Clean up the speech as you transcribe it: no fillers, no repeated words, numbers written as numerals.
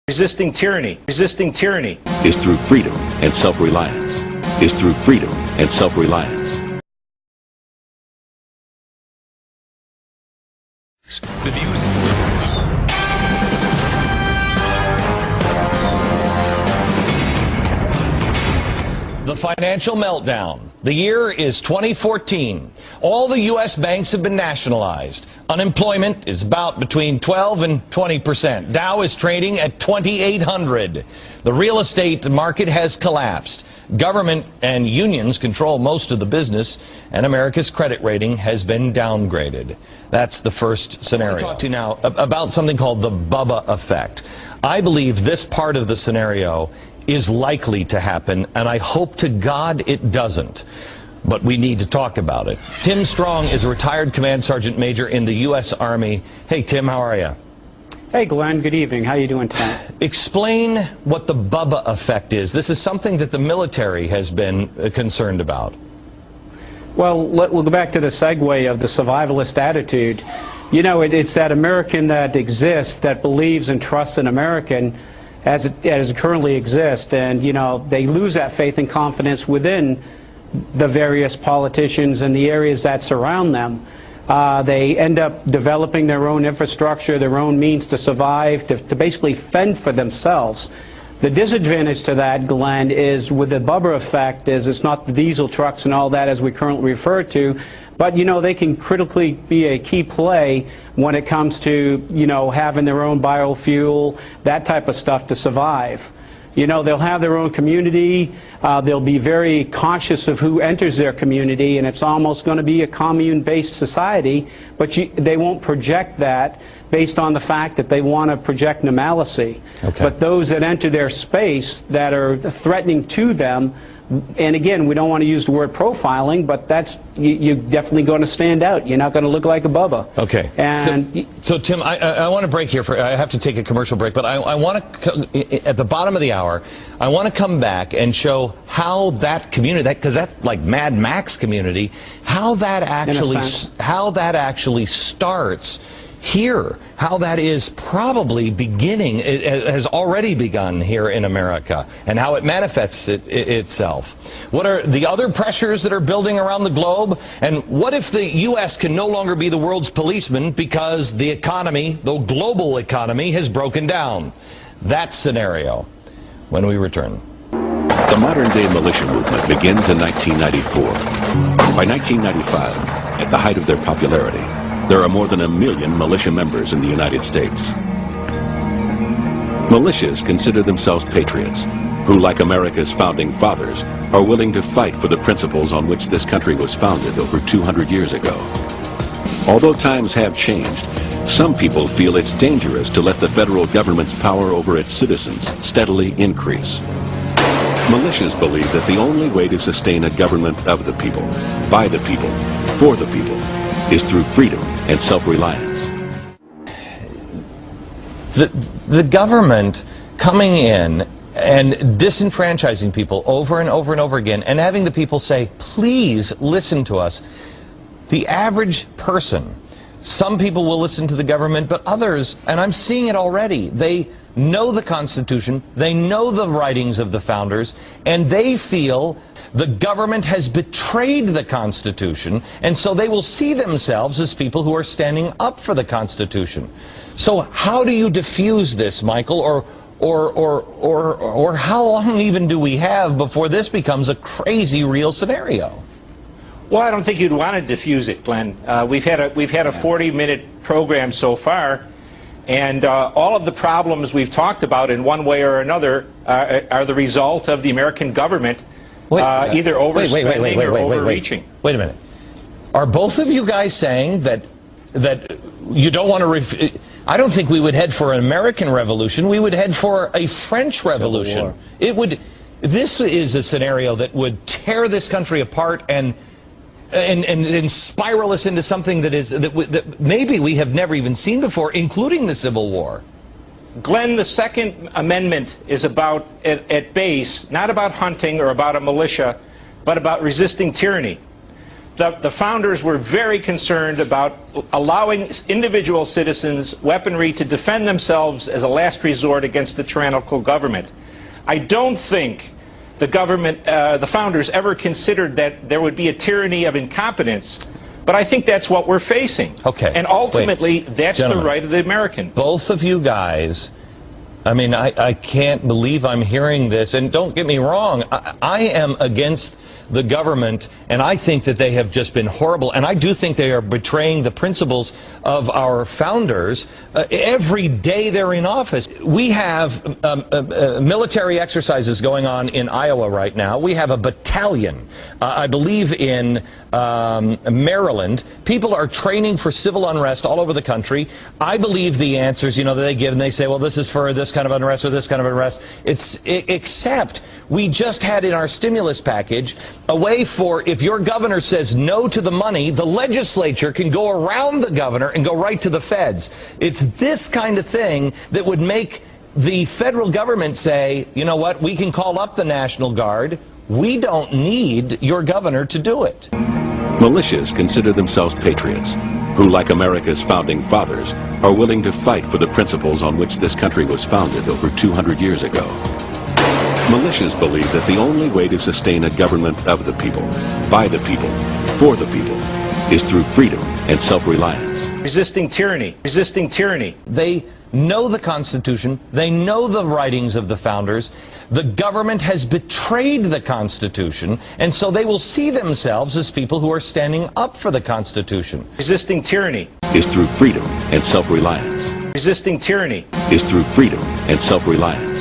Resisting tyranny is through freedom and self-reliance. The views and The financial meltdown. The year is 2014. All the U.S. banks have been nationalized. Unemployment is about between 12 and 20%. Dow is trading at 2,800. The real estate market has collapsed. Government and unions control most of the business, and America's credit rating has been downgraded. That's the first scenario. I want to talk to you now about something called the Bubba effect. I believe this part of the scenario is likely to happen, and I hope to God it doesn't. But we need to talk about it. Tim Strong is a retired Command Sergeant Major in the U.S. Army. Hey, Tim, how are you? Hey, Glenn. Good evening. How are you doing tonight? Explain what the Bubba effect is. This is something that the military has been concerned about. Well, we'll go back to the segue of the survivalist attitude. You know, it's that American that exists, that believes and trusts an American as it currently exists, and you know, they lose that faith and confidence within the various politicians and the areas that surround them. They end up developing their own infrastructure, their own means to survive, to basically fend for themselves. The disadvantage to that, Glenn, is with the Bubba effect, is it's not the diesel trucks and all that as we currently refer to, but you know, they can critically be a key play when it comes to, you know, having their own biofuel, that type of stuff to survive. You know, they'll have their own community, they'll be very conscious of who enters their community, and it's almost going to be a commune-based society, but they won't project that based on the fact that they want to project normalcy. Okay. But those that enter their space that are threatening to them, and again, we don't want to use the word profiling, but that's, you're definitely going to stand out. You're not going to look like a Bubba. Okay. And so Tim, I want to break here. I have to take a commercial break, but I want to, at the bottom of the hour, I want to come back and show how that community, because that's like Mad Max community, how that actually starts here, how that is probably beginning, it has already begun here in America, and how it manifests itself. What are the other pressures that are building around the globe? And what if the U.S. can no longer be the world's policeman because the economy, the global economy, has broken down? That scenario, when we return. The modern-day militia movement begins in 1994. By 1995, at the height of their popularity, there are more than 1 million militia members in the United States. Militias consider themselves patriots, who, like America's founding fathers, are willing to fight for the principles on which this country was founded over 200 years ago. Although times have changed, some people feel it's dangerous to let the federal government's power over its citizens steadily increase. Militias believe that the only way to sustain a government of the people, by the people, for the people, is through freedom and self-reliance. The government coming in and disenfranchising people over and over and over again, and having the people say, please listen to us. The average person, some people will listen to the government, but others, and I'm seeing it already, they know the Constitution, they know the writings of the founders, and they feel the government has betrayed the Constitution, and so they will see themselves as people who are standing up for the Constitution. So how do you diffuse this, Michael, or how long even do we have before this becomes a crazy real scenario? Well, I don't think you'd want to diffuse it, Glenn. We've had a 40-minute program so far, and all of the problems we've talked about in one way or another are the result of the American government either overspending or overreaching. Wait a minute. Are both of you guys saying that you don't want to... I don't think we would head for an American revolution. We would head for a French revolution. It would... This is a scenario that would tear this country apart and spiral us into something that maybe we have never even seen before, including the Civil War. Glenn, the Second Amendment is about, at base, not about hunting or about a militia, but about resisting tyranny. the founders were very concerned about allowing individual citizens weaponry to defend themselves as a last resort against the tyrannical government. I don't think the government, the founders ever considered that there would be a tyranny of incompetence, but I think that's what we're facing. Okay. And ultimately, that's Gentlemen, the right of the American. Both of you guys, I mean, I can't believe I'm hearing this, and don't get me wrong, I am against the government, and I think that they have just been horrible, and I do think they are betraying the principles of our founders every day they're in office. We have military exercises going on in Iowa right now. We have a battalion, I believe in Maryland. People are training for civil unrest all over the country. I believe the answers, that they give, and they say, well, this is for this kind of unrest or this kind of unrest. Except we just had in our stimulus package a way for, if your governor says no to the money, the legislature can go around the governor and go right to the feds. It's this kind of thing that would make the federal government say, you know what, we can call up the National Guard. We don't need your governor to do it. Militias consider themselves patriots, who, like America's founding fathers, are willing to fight for the principles on which this country was founded over 200 years ago. Militias believe that the only way to sustain a government of the people, by the people, for the people, is through freedom and self-reliance. Resisting tyranny. Resisting tyranny. They know the Constitution. They know the writings of the founders. The government has betrayed the Constitution, and so they will see themselves as people who are standing up for the Constitution. Resisting tyranny. Is through freedom and self-reliance. Resisting tyranny. Is through freedom and self-reliance.